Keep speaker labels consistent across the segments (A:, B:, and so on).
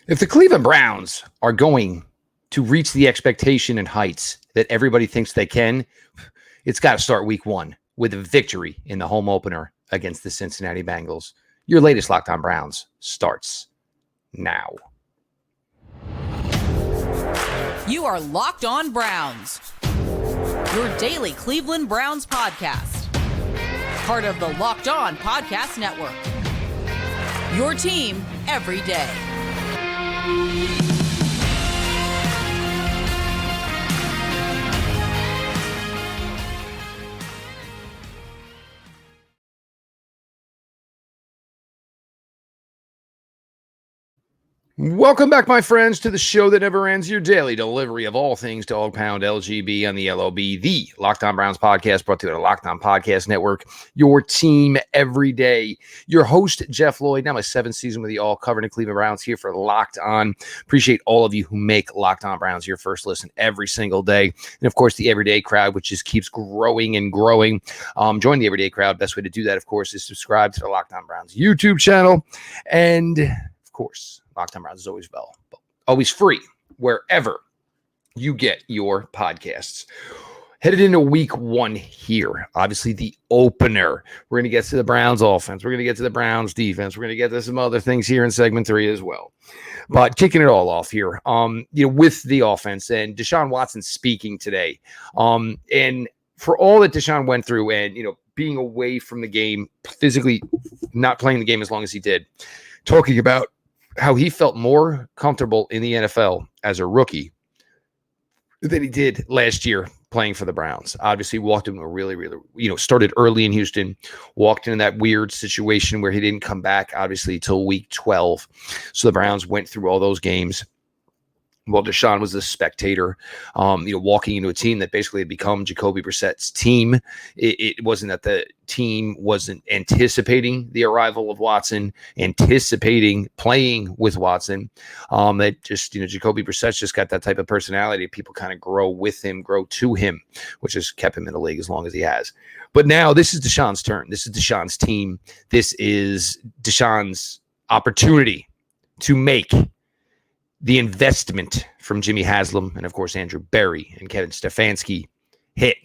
A: If the Cleveland Browns are going to reach the expectation and heights that everybody thinks they can, it's got to start week one with a victory in the home opener against the Cincinnati Bengals. Your latest Locked On Browns starts now.
B: You are Locked On Browns, your daily Cleveland Browns podcast. Part of the Locked On Podcast Network. Your team every day.
A: Welcome back, my friends, to the show that never ends, your daily delivery of all things Dog Pound LGB on the LOB, the Locked On Browns podcast, brought to you on the Locked On Podcast Network, your team every day. Your host, Jeff Lloyd, now my seventh season with you all, covering the Cleveland Browns here for Locked On. Appreciate all of you who make Locked On Browns your first listen every single day. And, of course, the everyday crowd, which just keeps growing and growing. Join the everyday crowd. Best way to do that, of course, is subscribe to the Locked On Browns YouTube channel. And, of course, Locked On Browns is always free wherever you get your podcasts. Headed into week one here, obviously the opener. We're going to get to the Browns offense. We're going to get to the Browns defense. We're going to get to some other things here in segment 3 as well. But kicking it all off here, with the offense and Deshaun Watson speaking today. And for all that Deshaun went through and, being away from the game, physically not playing the game as long as he did, talking about how he felt more comfortable in the NFL as a rookie than he did last year playing for the Browns. Obviously walked into a really, started early in Houston, walked into that weird situation where he didn't come back, obviously, till week 12. So the Browns went through all those games. Well, Deshaun was a spectator, walking into a team that basically had become Jacoby Brissett's team. It wasn't that the team wasn't anticipating the arrival of Watson, anticipating playing with Watson. That just, Jacoby Brissett's just got that type of personality. People kind of grow with him, grow to him, which has kept him in the league as long as he has. But now this is Deshaun's turn. This is Deshaun's team. This is Deshaun's opportunity to make the investment from Jimmy Haslam and, of course, Andrew Berry and Kevin Stefanski hit.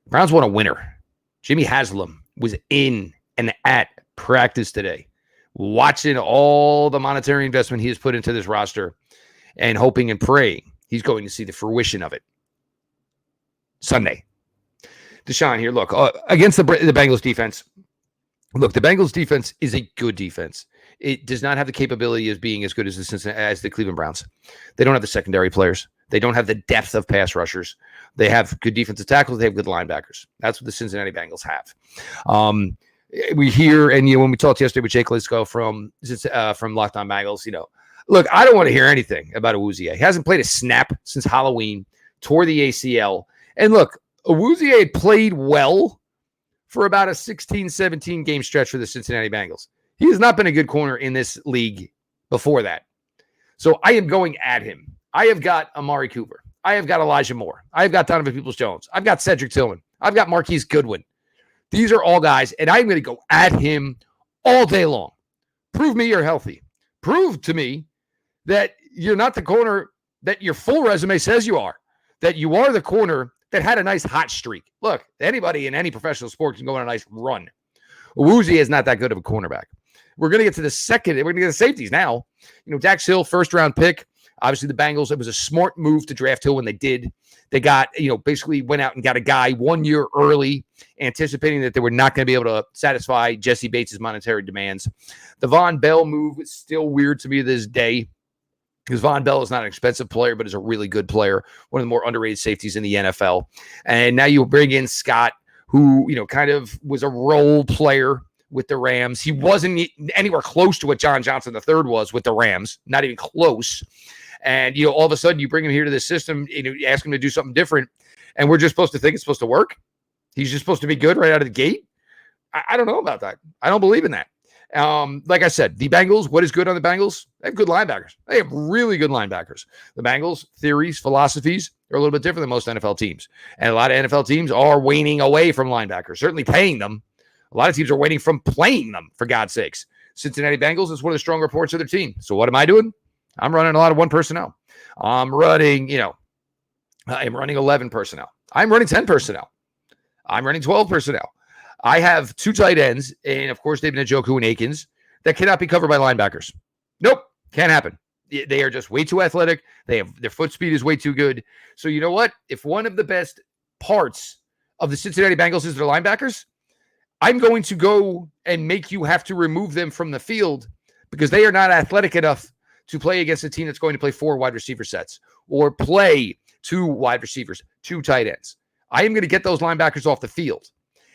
A: Browns want a winner. Jimmy Haslam was in and at practice today, watching all the monetary investment he has put into this roster and hoping and praying he's going to see the fruition of it Sunday. Deshaun here, look, against the Bengals defense. Look, the Bengals defense is a good defense. It does not have the capability of being as good as the Cleveland Browns. They don't have the secondary players. They don't have the depth of pass rushers. They have good defensive tackles. They have good linebackers. That's what the Cincinnati Bengals have. We hear, and when we talked yesterday with Jake Lisco from Locked On Bengals, look, I don't want to hear anything about Awuzie. He hasn't played a snap since Halloween, tore the ACL. And look, Awuzie had played well for about a 16-17 game stretch for the Cincinnati Bengals. He has not been a good corner in this league before that. So I am going at him. I have got Amari Cooper. I have got Elijah Moore. I have got Donovan Peoples-Jones. I've got Cedric Tillman. I've got Marquise Goodwin. These are all guys, and I'm going to go at him all day long. Prove me you're healthy. Prove to me that you're not the corner that your full resume says you are, that you are the corner that had a nice hot streak. Look, anybody in any professional sport can go on a nice run. Awuzie is not that good of a cornerback. We're going to get to the second. We're going to get to the safeties now. Dax Hill, first-round pick. Obviously, the Bengals, it was a smart move to draft Hill when they did. They got, basically went out and got a guy 1 year early, anticipating that they were not going to be able to satisfy Jesse Bates' monetary demands. The Von Bell move is still weird to me to this day, because Von Bell is not an expensive player, but is a really good player, one of the more underrated safeties in the NFL. And now you bring in Scott, who, kind of was a role player with the Rams. He wasn't anywhere close to what John Johnson III was with the Rams, not even close. And, all of a sudden you bring him here to this system, you ask him to do something different, and we're just supposed to think it's supposed to work. He's just supposed to be good right out of the gate. I don't know about that. I don't believe in that. Like I said, the Bengals, what is good on the Bengals? They have good linebackers. They have really good linebackers. The Bengals' theories, philosophies are a little bit different than most NFL teams. And a lot of NFL teams are waning away from linebackers, certainly paying them. A lot of teams are waiting from playing them, for God's sakes. Cincinnati Bengals is one of the stronger reports of their team. So what am I doing? I'm running a lot of one personnel. I'm running 11 personnel. I'm running 10 personnel. I'm running 12 personnel. I have 2 tight ends, and of course, David Njoku and Akins, that cannot be covered by linebackers. Nope, can't happen. They are just way too athletic. Their foot speed is way too good. So you know what? If one of the best parts of the Cincinnati Bengals is their linebackers, I'm going to go and make you have to remove them from the field because they are not athletic enough to play against a team that's going to play 4 wide receiver sets or play 2 wide receivers, 2 tight ends. I am going to get those linebackers off the field.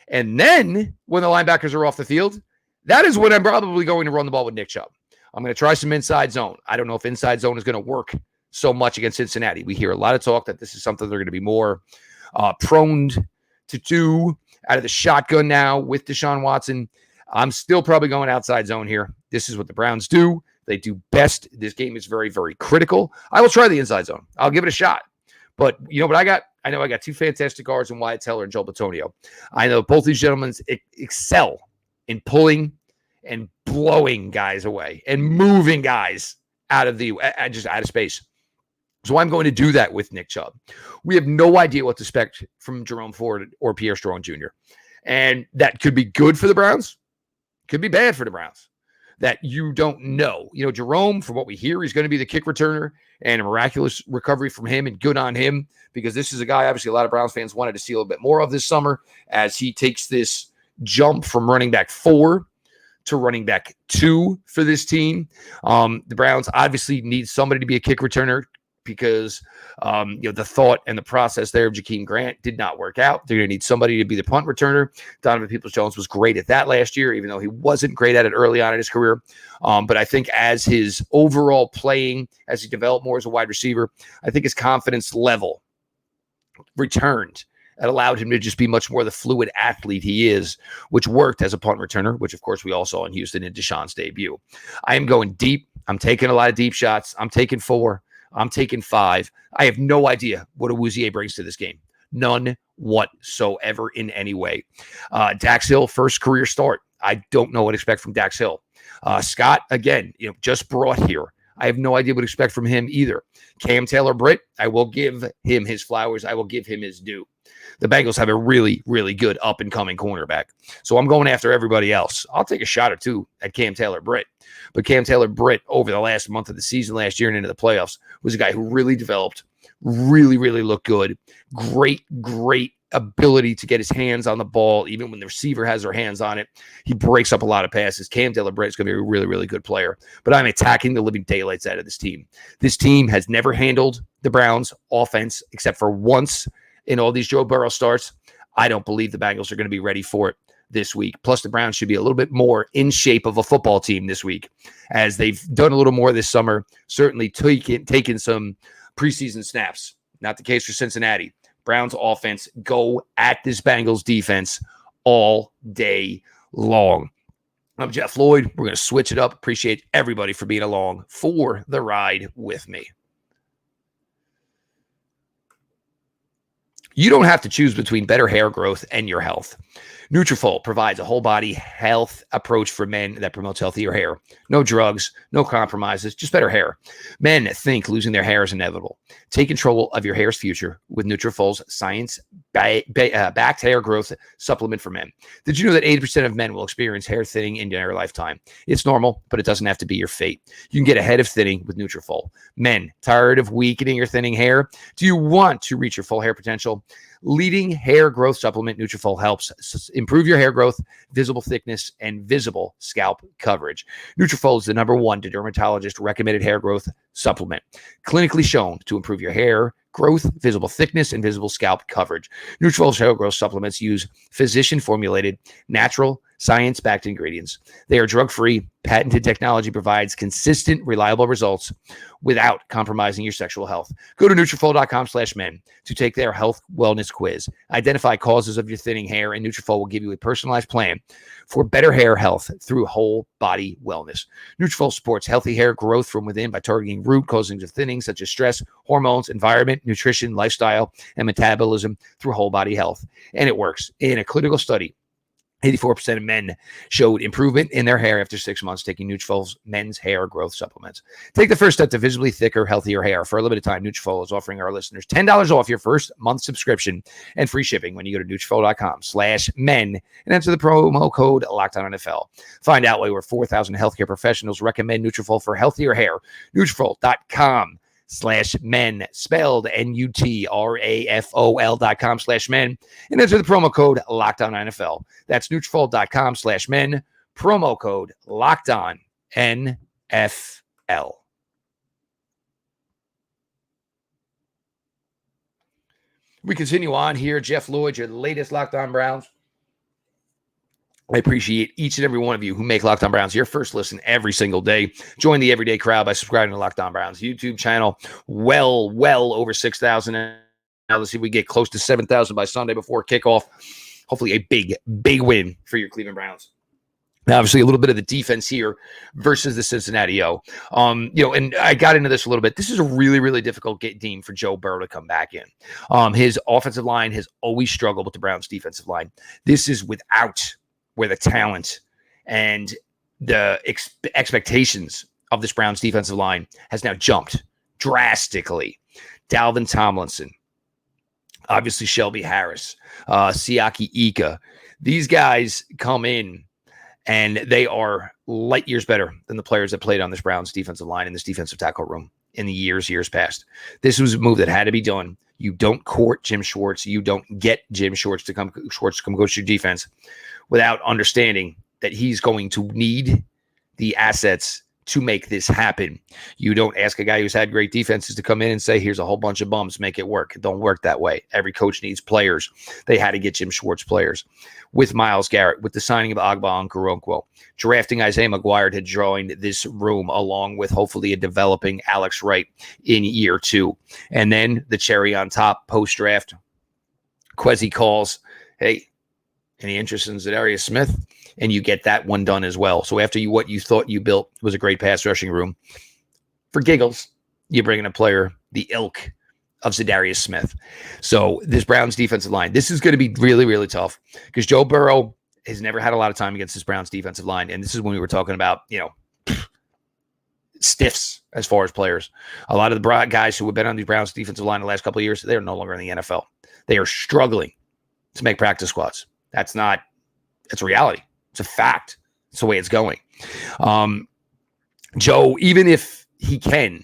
A: And then when the linebackers are off the field, that is when I'm probably going to run the ball with Nick Chubb. I'm going to try some inside zone. I don't know if inside zone is going to work so much against Cincinnati. We hear a lot of talk that this is something they're going to be more prone to do out of the shotgun now with Deshaun Watson. I'm still probably going outside zone here. This is what the Browns do. They do best. This game is very, very critical. I will try the inside zone. I'll give it a shot. But you know what I got? I know I got 2 fantastic guards in Wyatt Teller and Joel Bitonio. I know both these gentlemen excel in pulling and blowing guys away and moving guys out of space. So I'm going to do that with Nick Chubb. We have no idea what to expect from Jerome Ford or Pierre Strong Jr. And that could be good for the Browns, could be bad for the Browns. That you don't know. You know, Jerome, from what we hear, he's going to be the kick returner, and a miraculous recovery from him, and good on him, because this is a guy, obviously, a lot of Browns fans wanted to see a little bit more of this summer as he takes this jump from running back 4 to running back 2 for this team. The Browns obviously need somebody to be a kick returner because the thought and the process there of Jakeem Grant did not work out. They're going to need somebody to be the punt returner. Donovan Peoples-Jones was great at that last year, even though he wasn't great at it early on in his career. But I think as his overall playing, as he developed more as a wide receiver, I think his confidence level returned. It allowed him to just be much more the fluid athlete he is, which worked as a punt returner, which, of course, we all saw in Houston in Deshaun's debut. I am going deep. I'm taking a lot of deep shots. I'm taking 4. I'm taking 5. I have no idea what Awuzie brings to this game. None whatsoever in any way. Dax Hill, first career start. I don't know what to expect from Dax Hill. Scott, again, just brought here. I have no idea what to expect from him either. Cam Taylor-Britt, I will give him his flowers. I will give him his due. The Bengals have a really, really good up-and-coming cornerback. So I'm going after everybody else. I'll take a shot or 2 at Cam Taylor-Britt. But Cam Taylor-Britt, over the last month of the season last year and into the playoffs, was a guy who really developed, really, really looked good. Great ability to get his hands on the ball, even when the receiver has their hands on it. He breaks up a lot of passes. Cam Taylor-Britt is going to be a really, really good player. But I'm attacking the living daylights out of this team. This team has never handled the Browns' offense except for once in all these Joe Burrow starts. I don't believe the Bengals are going to be ready for it this week. Plus, the Browns should be a little bit more in shape of a football team this week, as they've done a little more this summer, certainly taken some preseason snaps. Not the case for Cincinnati. Browns offense go at this Bengals defense all day long. I'm Jeff Lloyd. We're going to switch it up. Appreciate everybody for being along for the ride with me. You don't have to choose between better hair growth and your health. Neutrophone provides a whole body health approach for men that promotes healthier hair. No drugs, no compromises, just better hair. Men think losing their hair is inevitable. Take control of your hair's future with Nutriphone's science-backed hair growth supplement for men. Did you know that 80% of men will experience hair thinning in their lifetime? It's normal, but it doesn't have to be your fate. You can get ahead of thinning with Nutrifol. Men, tired of weakening or thinning hair? Do you want to reach your full hair potential? Leading hair growth supplement Nutrifol helps improve your hair growth, visible thickness, and visible scalp coverage. Nutrifol is the #1 dermatologist recommended hair growth supplement, clinically shown to improve your hair growth, visible thickness, and visible scalp coverage. Nutrifol's hair growth supplements use physician-formulated, natural, science-backed ingredients. They are drug-free. Patented technology provides consistent, reliable results without compromising your sexual health. Go to Nutrifol.com/men to take their health wellness quiz. Identify causes of your thinning hair, and Nutrifol will give you a personalized plan for better hair health through whole body wellness. Nutrifol supports healthy hair growth from within by targeting root causes of thinning, such as stress, hormones, environment, nutrition, lifestyle, and metabolism through whole body health. And it works. In a clinical study, 84% of men showed improvement in their hair after 6 months taking Nutrofole's men's hair growth supplements. Take the first step to visibly thicker, healthier hair. For a limited time, Nutrofol is offering our listeners $10 off your first month subscription and free shipping when you go to Nutrofol.com/men and enter the promo code LOCKEDONNFL. Find out why over 4,000 healthcare professionals recommend Nutrofol for healthier hair. Nutrofol.com/men, spelled Nutrafol.com/men, and enter the promo code LOCKEDONNFL. That's Nutrafol.com/men, promo code LOCKEDONNFL. We continue on here. Jeff Lloyd, your latest Locked On Browns. I appreciate each and every one of you who make Locked On Browns your first listen every single day. Join the everyday crowd by subscribing to Locked On Browns YouTube channel. Well over 6,000. Now let's see if we get close to 7,000 by Sunday before kickoff. Hopefully a big win for your Cleveland Browns. Now, obviously, a little bit of the defense here versus the Cincinnati O. And I got into this a little bit. This is a really difficult game for Joe Burrow to come back in. His offensive line has always struggled with the Browns' defensive line. This is without where the talent and the expectations of this Browns defensive line has now jumped drastically. Dalvin Tomlinson, obviously Shelby Harris, Siaki Ika. These guys come in and they are light years better than the players that played on this Browns defensive line in this defensive tackle room in the years past. This was a move that had to be done. You don't court Jim Schwartz. You don't get Jim Schwartz to come coach your defense without understanding that he's going to need the assets to make this happen. You don't ask a guy who's had great defenses to come in and say, here's a whole bunch of bums, make it work. It don't work that way. Every coach needs players. They had to get Jim Schwartz players. With Myles Garrett, with the signing of Agba and Karonkwo, drafting Isaiah McGuire had joined this room along with hopefully a developing Alex Wright in year 2. And then the cherry on top post-draft, Kwesi calls, hey, any interest in Zadarius Smith? And you get that one done as well. So after what you thought you built was a great pass rushing room, for giggles, you bring in a player the ilk of Zadarius Smith. So this Browns defensive line, this is going to be really tough because Joe Burrow has never had a lot of time against this Browns defensive line. And this is when we were talking about, stiffs as far as players. A lot of the guys who have been on the Browns defensive line the last couple of years, they're no longer in the NFL. They are struggling to make practice squads. It's reality. It's a fact. It's the way it's going. Joe, even if he can,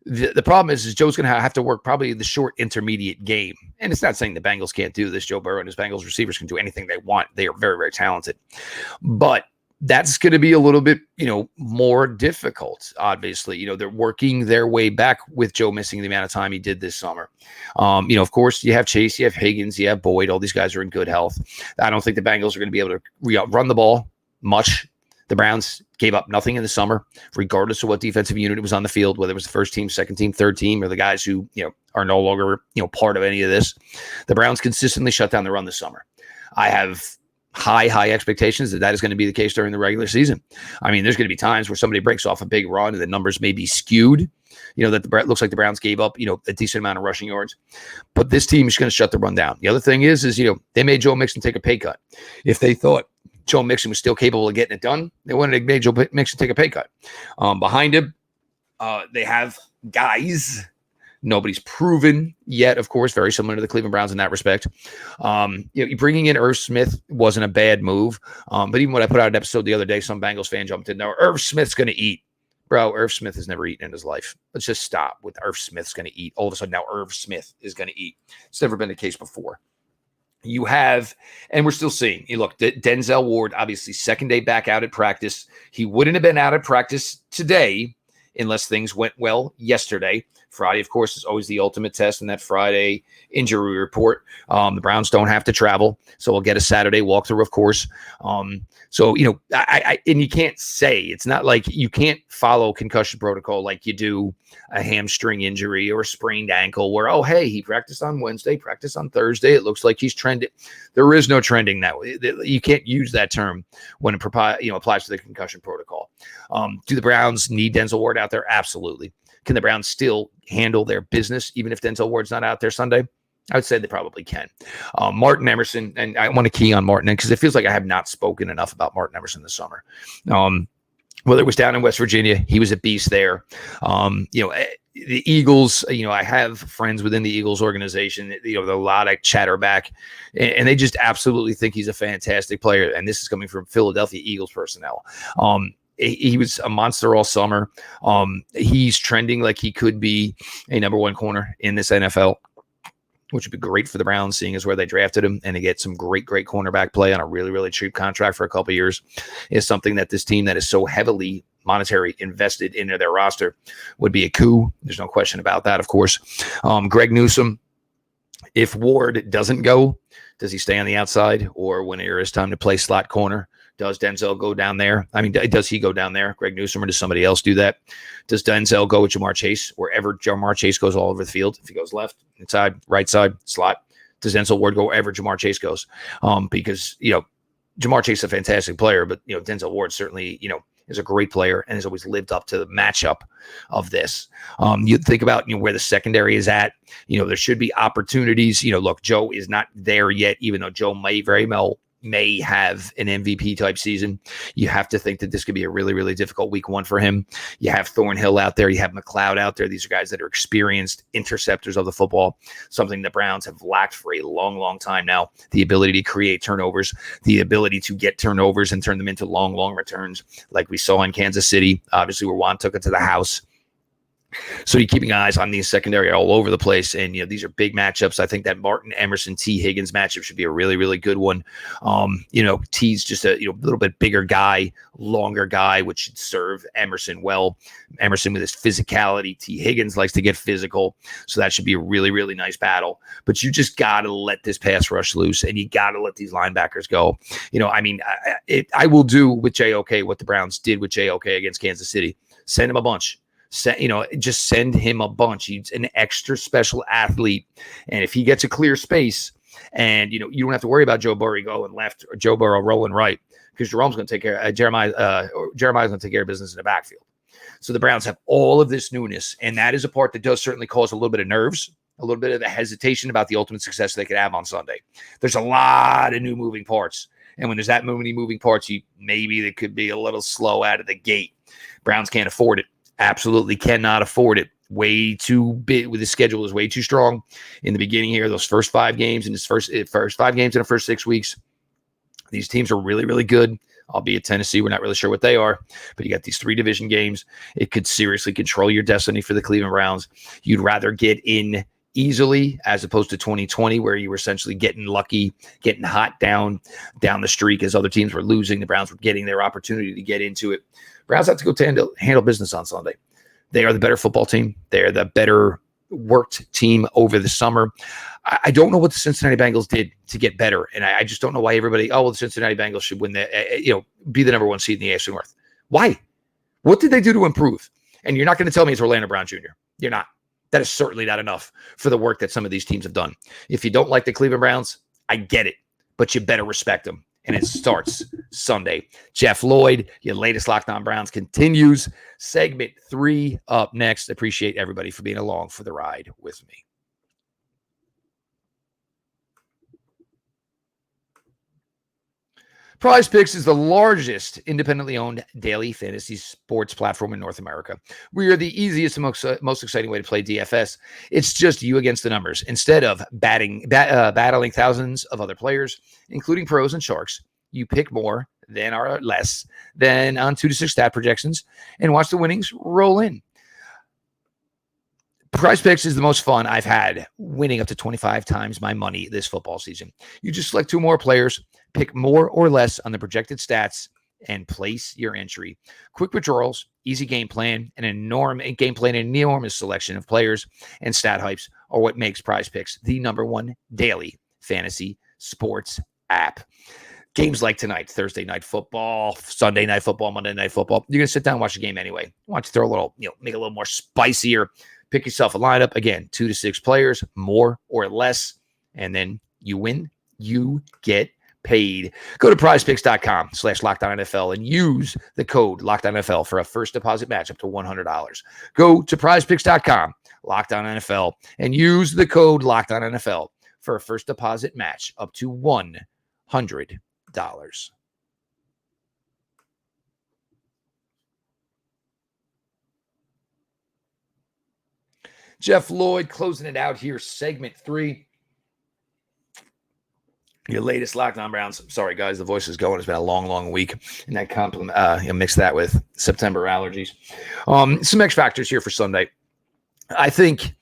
A: the problem is Joe's going to have to work probably the short intermediate game. And it's not saying the Bengals can't do this. Joe Burrow and his Bengals receivers can do anything they want. They are very talented. But that's going to be a little bit, more difficult, obviously. They're working their way back with Joe missing the amount of time he did this summer. Of course, you have Chase, you have Higgins, you have Boyd. All these guys are in good health. I don't think the Bengals are going to be able to run the ball much. The Browns gave up nothing in the summer, regardless of what defensive unit was on the field, whether it was the first team, second team, third team, or the guys who, are no longer, part of any of this. The Browns consistently shut down the run this summer. I have high expectations that is going to be the case during the regular season. I mean, there's going to be times where somebody breaks off a big run and the numbers may be skewed, that looks like the Browns gave up, a decent amount of rushing yards, but this team is going to shut the run down. The other thing is, they made Joe Mixon take a pay cut. If they thought Joe Mixon was still capable of getting it done, they wanted to make Joe Mixon take a pay cut. Behind him, they have guys. Nobody's proven yet, of course, very similar to the Cleveland Browns in that respect. Bringing in Irv Smith wasn't a bad move. But even when I put out an episode the other day, some Bengals fan jumped in. Now, Irv Smith's going to eat. Bro, Irv Smith has never eaten in his life. Let's just stop with Irv Smith's going to eat. All of a sudden, now Irv Smith is going to eat. It's never been the case before. You have, and we're still seeing, look, Denzel Ward, obviously second day back out at practice. He wouldn't have been out at practice today unless things went well yesterday. Friday, of course, is always the ultimate test in that Friday injury report. The Browns don't have to travel, so we'll get a Saturday walkthrough, of course. And you can't say, it's not like you can't follow concussion protocol like you do a hamstring injury or a sprained ankle where, oh, hey, he practiced on Wednesday, practiced on Thursday. It looks like he's trending. There is no trending that way. You can't use that term when it applies to the concussion protocol. Do the Browns need Denzel Ward out there? Absolutely. Can the Browns still handle their business even if Denzel Ward's not out there Sunday? I would say they probably can. Martin Emerson, and I want to key on Martin because it feels like I have not spoken enough about Martin Emerson this summer. Whether it was down in West Virginia, he was a beast there. The Eagles, I have friends within the Eagles organization, a lot of chatter back, and they just absolutely think he's a fantastic player. And this is coming from Philadelphia Eagles personnel. He was a monster all summer. He's trending like he could be a number one corner in this NFL, which would be great for the Browns, seeing as where they drafted him, and to get some great cornerback play on a really, really cheap contract for a couple of years is something that this team that is so heavily monetary invested into their roster would be a coup. There's no question about that, of course. Greg Newsome, if Ward doesn't go, does he stay on the outside, or when it is time to play slot corner, does Denzel go down there? I mean, does he go down there, Greg Newsome, or does somebody else do that? Does Denzel go with Jamar Chase, wherever Jamar Chase goes all over the field? If he goes left, inside, right side, slot, does Denzel Ward go wherever Jamar Chase goes? Because, Jamar Chase is a fantastic player, but, Denzel Ward certainly, is a great player and has always lived up to the matchup of this. You think about, where the secondary is at, there should be opportunities. Look, Joe is not there yet, even though Joe may have an MVP type season. You have to think that this could be a really, really difficult week one for him. You have Thornhill out there. You have Mcleod out there. These are guys that are experienced interceptors of the football, something the Browns have lacked for a long, long time now. The ability to create turnovers, the ability to get turnovers and turn them into long returns like we saw in Kansas City, obviously where Juan took it to the house. So you're keeping eyes on these secondary all over the place. And, these are big matchups. I think that Martin Emerson, T. Higgins matchup should be a really, really good one. T's just a little bit bigger guy, longer guy, which should serve Emerson well. Emerson with his physicality. T. Higgins likes to get physical. So that should be a really, really nice battle. But you just got to let this pass rush loose, and you got to let these linebackers go. I will do with JOK what the Browns did with JOK against Kansas City. Send him a bunch. Just send him a bunch. He's an extra special athlete. And if he gets a clear space and, you don't have to worry about Joe Burrow going left or Joe Burrow rolling right, because Jerome's going to take care Jeremiah's going to take care of business in the backfield. So the Browns have all of this newness. And that is a part that does certainly cause a little bit of nerves, a little bit of a hesitation about the ultimate success they could have on Sunday. There's a lot of new moving parts. And when there's that many moving parts, maybe they could be a little slow out of the gate. Browns can't afford it. Absolutely cannot afford it. Way too big. With the schedule is way too strong in the beginning here. Those first 5 games in his first 5 games in the first 6 weeks. These teams are really, really good. Albeit Tennessee, we're not really sure what they are, but you got these 3 division games. It could seriously control your destiny for the Cleveland Browns. You'd rather get in easily as opposed to 2020, where you were essentially getting lucky, getting hot down the streak as other teams were losing. The Browns were getting their opportunity to get into it. Browns have to go handle business on Sunday. They are the better football team. They're the better worked team over the summer. I don't know what the Cincinnati Bengals did to get better, and I just don't know why everybody, the Cincinnati Bengals should win be the number 1 seed in the AFC North. Why? What did they do to improve? And you're not going to tell me it's Orlando Brown Jr. You're not. That is certainly not enough for the work that some of these teams have done. If you don't like the Cleveland Browns, I get it, but you better respect them. And it starts Sunday. Jeff Lloyd, your latest Locked On Browns continues. Segment 3 up next. Appreciate everybody for being along for the ride with me. Prize Picks is the largest independently owned daily fantasy sports platform in North America. We are the easiest and most exciting way to play DFS. It's just you against the numbers. Instead of battling thousands of other players, including pros and sharks, you pick more than or less than on 2 to 6 stat projections and watch the winnings roll in. Prize Picks is the most fun I've had, winning up to 25 times my money this football season. You just select 2 more players, pick more or less on the projected stats, and place your entry. Quick withdrawals, easy game plan, an enormous selection of players and stat hypes are what makes Prize Picks the number 1 daily fantasy sports app. Games like tonight, Thursday night football, Sunday night football, Monday night football. You're going to sit down and watch the game anyway. Why don't you throw a little, make it a little more spicier. Pick yourself a lineup. Again, 2 to 6 players, more or less. And then you win, you get paid. Go to prizepicks.com/LockedOnNFL and use the code LockedOnNFL for a first deposit match up to $100. Go to prizepicks.com/LockedOnNFL and use the code LockedOnNFL for a first deposit match up to $100. Jeff Lloyd closing it out here, segment 3. Your latest Locked On Browns. Sorry, guys, the voice is going. It's been a long, long week. And that mix that with September allergies. Some X factors here for Sunday. I think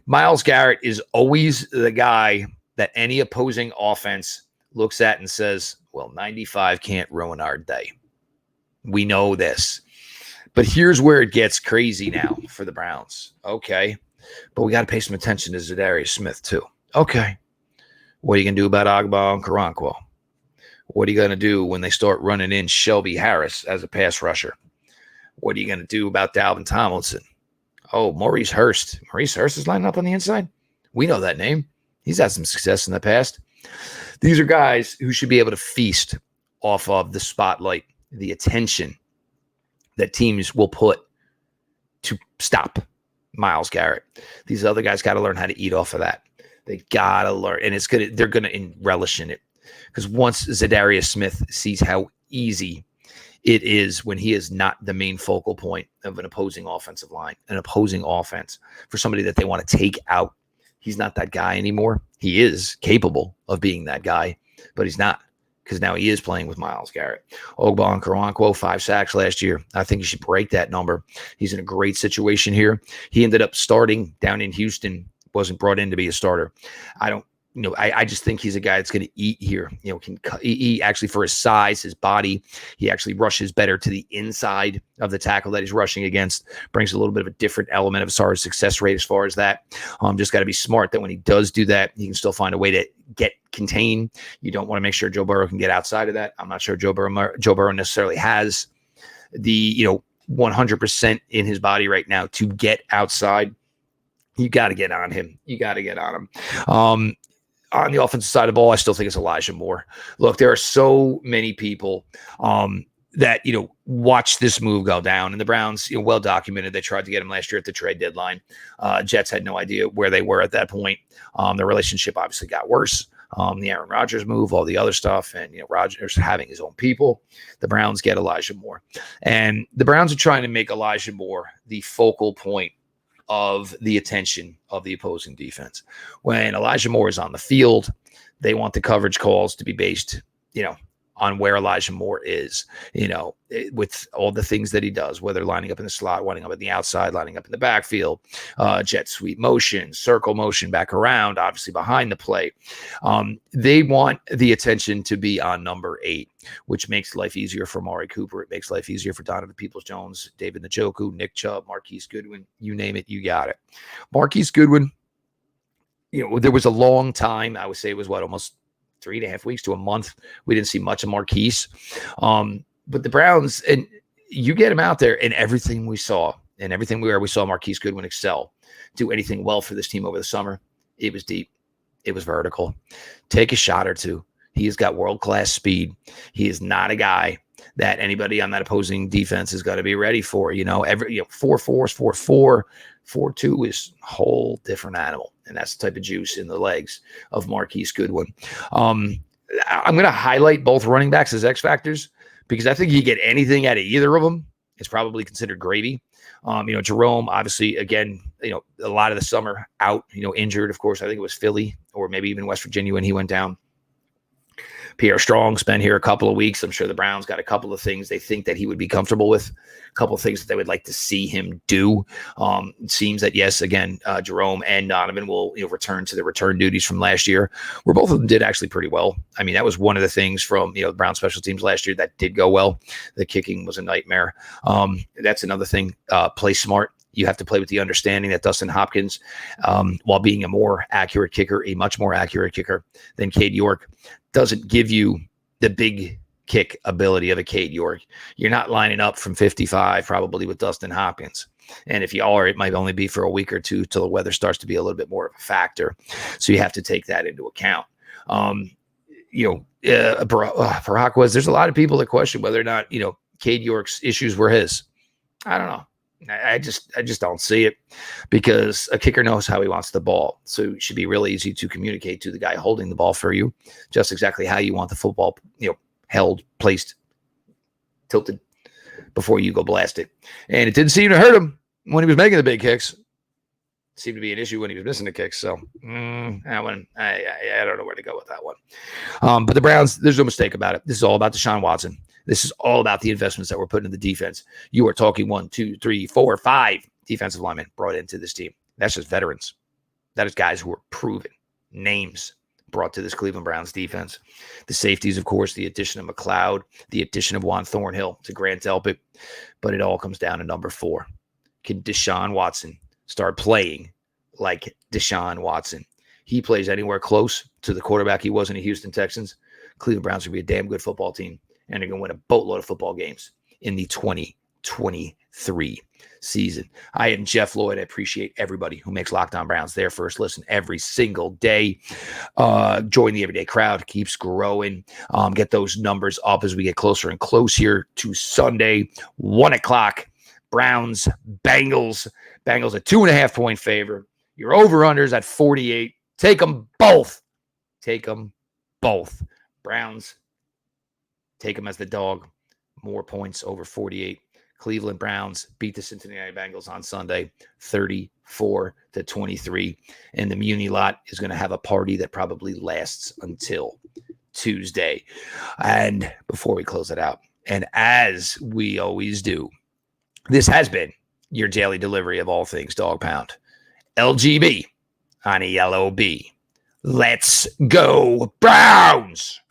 A: Myles Garrett is always the guy that any opposing offense looks at and says, well, 95 can't ruin our day. We know this. But here's where it gets crazy now for the Browns. Okay. But we got to pay some attention to Zadarius Smith, too. Okay. What are you going to do about Agba and Karanqua? What are you going to do when they start running in Shelby Harris as a pass rusher? What are you going to do about Dalvin Tomlinson? Oh, Maurice Hurst. Maurice Hurst is lining up on the inside? We know that name. He's had some success in the past. These are guys who should be able to feast off of the spotlight, the attention that teams will put to stop Myles Garrett. These other guys got to learn how to eat off of that. They got to learn, and they're going to relish in it. Because once Zadarius Smith sees how easy it is when he is not the main focal point of an opposing offensive line, an opposing offense, for somebody that they want to take out, he's not that guy anymore. He is capable of being that guy, but he's not, because now he is playing with Myles Garrett. Ogba and Karanqua, 5 sacks last year. I think he should break that number. He's in a great situation here. He ended up starting down in Houston, wasn't brought in to be a starter. I just think he's a guy that's going to eat here. Can eat actually for his size, his body. He actually rushes better to the inside of the tackle that he's rushing against. Brings a little bit of a different element of our success rate as far as that. Just got to be smart that when he does do that, he can still find a way to contain. You don't want to make sure Joe Burrow can get outside of that. I'm not sure Joe Burrow necessarily has the 100% in his body right now to get outside. You got to get on him. On the offensive side of the ball, I still think it's Elijah Moore. Look, there are so many people that, watch this move go down. And the Browns, well documented, they tried to get him last year at the trade deadline. Jets had no idea where they were at that point. Their relationship obviously got worse. The Aaron Rodgers move, all the other stuff, and Rodgers having his own people. The Browns get Elijah Moore. And the Browns are trying to make Elijah Moore the focal point of the attention of the opposing defense. When Elijah Moore is on the field, they want the coverage calls to be based, on where Elijah Moore is, with all the things that he does, whether lining up in the slot, lining up in the outside, lining up in the backfield, jet sweep motion, circle motion back around, obviously behind the play. They want the attention to be on number 8, which makes life easier for Amari Cooper. It makes life easier for Donovan Peoples-Jones, David Njoku, Nick Chubb, Marquise Goodwin, you name it, you got it. Marquise Goodwin, there was a long time, I would say it was almost 3.5 weeks to a month, we didn't see much of Marquise. But the Browns, and you get him out there, and everything we saw, and everything we saw Marquise Goodwin excel, do anything well for this team over the summer. It was deep. It was vertical. Take a shot or two. He has got world-class speed. He is not a guy that anybody on that opposing defense is going to be ready for. 4-4 is 4-4. 4-2 is a whole different animal. And that's the type of juice in the legs of Marquise Goodwin. I'm going to highlight both running backs as X factors because I think you get anything out of either of them, it's probably considered gravy. Jerome, obviously, again, a lot of the summer out, injured, of course. I think it was Philly or maybe even West Virginia when he went down. Pierre Strong's been here a couple of weeks. I'm sure the Browns got a couple of things they think that he would be comfortable with, a couple of things that they would like to see him do. It seems that, yes, again, Jerome and Donovan will return to the return duties from last year, where both of them did actually pretty well. I mean, that was one of the things from the Brown special teams last year that did go well. The kicking was a nightmare. That's another thing. Play smart. You have to play with the understanding that Dustin Hopkins, while being a much more accurate kicker than Cade York, doesn't give you the big kick ability of a Cade York. You're not lining up from 55 probably with Dustin Hopkins. And if you are, it might only be for a week or two till the weather starts to be a little bit more of a factor. So you have to take that into account. Barack there's a lot of people that question whether or not, Cade York's issues were his. I don't know. I just don't see it, because a kicker knows how he wants the ball. So it should be really easy to communicate to the guy holding the ball for you just exactly how you want the football, held, placed, tilted before you go blast it. And it didn't seem to hurt him when he was making the big kicks. It seemed to be an issue when he was missing the kicks. So that one, I don't know where to go with that one. But the Browns, there's no mistake about it. This is all about Deshaun Watson. This is all about the investments that we're putting in the defense. You are talking 1, 2, 3, 4, 5 defensive linemen brought into this team. That's just veterans. That is guys who are proven names brought to this Cleveland Browns defense. The safeties, of course, the addition of Mcleod, the addition of Juan Thornhill to Grant Delpit. But it all comes down to number 4. Can Deshaun Watson start playing like Deshaun Watson? He plays anywhere close to the quarterback he was in the Houston Texans. Cleveland Browns will be a damn good football team, and they're going to win a boatload of football games in the 2023 season. I am Jeff Lloyd. I appreciate everybody who makes Locked On Browns their first listen every single day. Join the everyday crowd. Keeps growing. Get those numbers up as we get closer and closer to Sunday, 1 o'clock. Browns, Bengals. Bengals a 2.5-point favorite. Your over-unders at 48. Take them both. Take them both. Browns, take them as the dog. More points over 48. Cleveland Browns beat the Cincinnati Bengals on Sunday, 34-23. And the Muni lot is going to have a party that probably lasts until Tuesday. And before we close it out, and as we always do, this has been your daily delivery of all things Dog Pound. LGB on a yellow B. Let's go Browns!